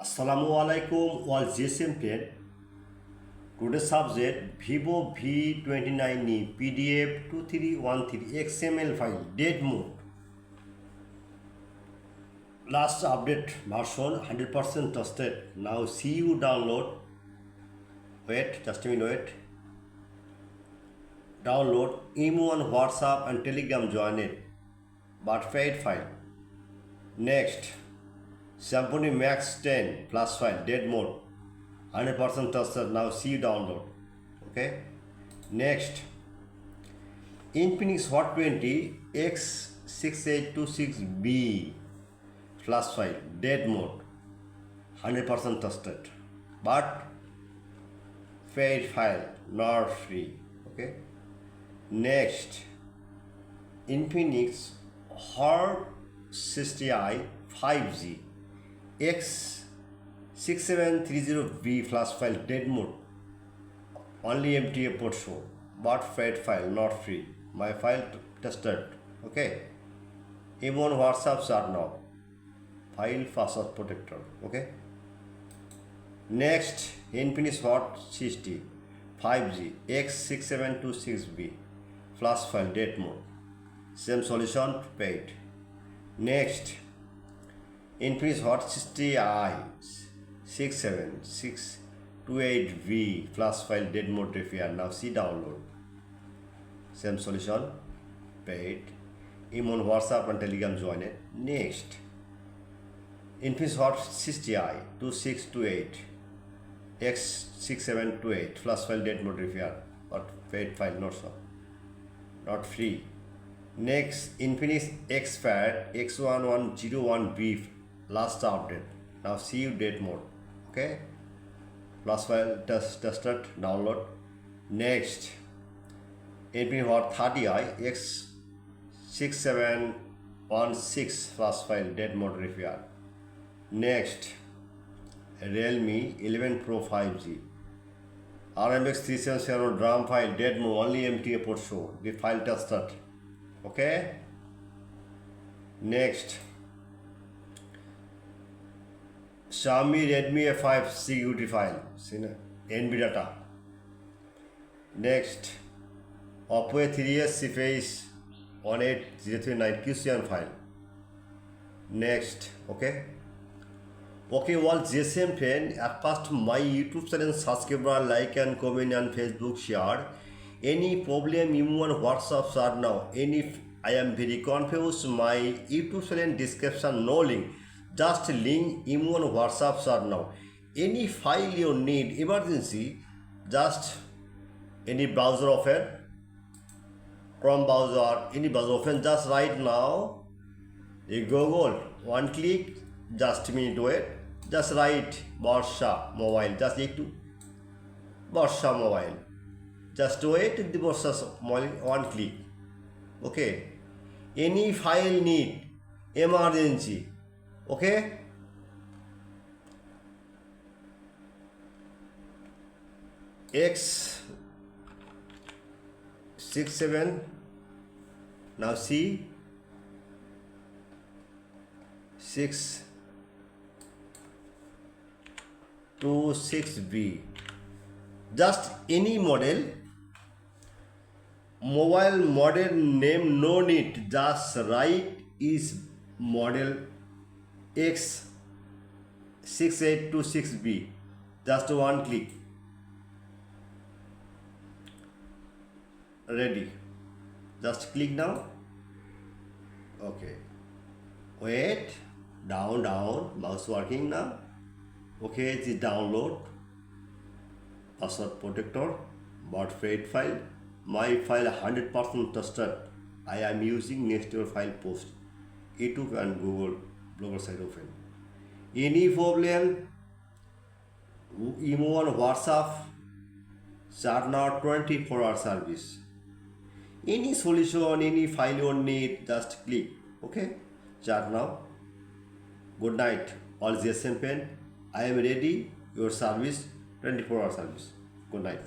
Assalamu alaikum all GSM 10. Today's subject Vivo V29e PDF 2313 XML file dead mode. Last update version 100% trusted. Now see you download. Wait, just a minute. Wait. Download email on WhatsApp and Telegram join it. But paid file. Next. Symphony Max 10 plus file dead mode 100% trusted. Now see download. Okay. Next, Infinix Hot 20 X6826B plus file dead mode 100% trusted, but paid file, not free. Okay. Next, Infinix Hot 60i 5G X6730B flash file dead mode, only empty port show, but paid file, not free. My file tested. Okay. Even WhatsApp are now file password protector. Okay. Next, Infinix Hot 60 5G X6726B flash file dead mode, same solution, paid. Next, Infinix Hot 60i 67628V flash file dead mode repair. Now see download. Same solution, paid. Email, WhatsApp and Telegram join it. Next, Infinix Hot 60i 2628 X6728 flash file dead mode repair, but paid file, not so, not free. Next, Infinix Xpad X1101B last update. Now see you dead mode. Okay. Last file tested, download. Next, Infinix Hot 30i X6716 flash file dead mode repair. Next, Realme 11 Pro 5G RMX 3770 drum file dead mode, only MTA port show. The file tested. Okay. Next, Xiaomi Redmi A5 security file, NB data. Next, Oppo A3s Surface 18039 QCN file. Next, okay. Okay, all GSM friend, at first my YouTube channel subscriber, like and comment and Facebook share. Any problem you want WhatsApp are now. Any I am very confused. My YouTube channel description no link. Just link email and WhatsApp are now. Any file you need emergency, just any browser open, Chrome browser, any browser open. Just right now, you Google, one click, just a minute wait. Just write Borsha Mobile. Just need to Borsha Mobile. Just wait the Borsha Mobile, one click. Okay. Any file need emergency. Okay. X67. Now see 626B. Just any model. Mobile model name no need. Just write is model X6826B. Just one click. Ready. Just click now. Okay. Wait. Down. Mouse working now. Okay, the download. Password protector. But paid file. My file 100% trusted. I am using next your file post. YouTube and Google blogger site open. Any problem, email on WhatsApp, start now 24-hour service. Any solution, any file you need, just click. Okay, chat now. Good night, all GSM pen. I am ready. Your service, 24-hour service. Good night.